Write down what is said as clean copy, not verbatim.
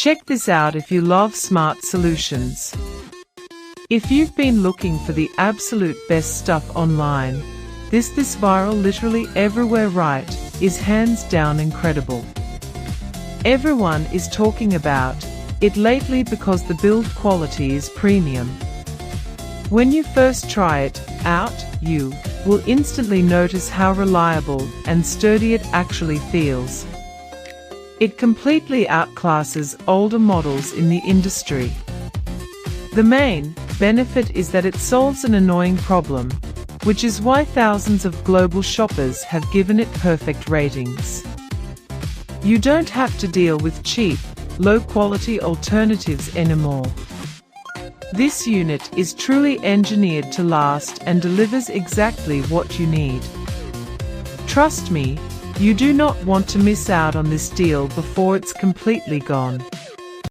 Check this out if you love smart solutions. If you've been looking for the absolute best stuff online, this viral literally everywhere right is hands down incredible. Everyone is talking about it lately because the build quality is premium. When you first try it out, you will instantly notice how reliable and sturdy it actually feels. It completely outclasses older models in the industry. The main benefit is that it solves an annoying problem, which is why thousands of global shoppers have given it perfect ratings. You don't have to deal with cheap, low-quality alternatives anymore. This unit is truly engineered to last and delivers exactly what you need. Trust me, you do not want to miss out on this deal before it's completely gone.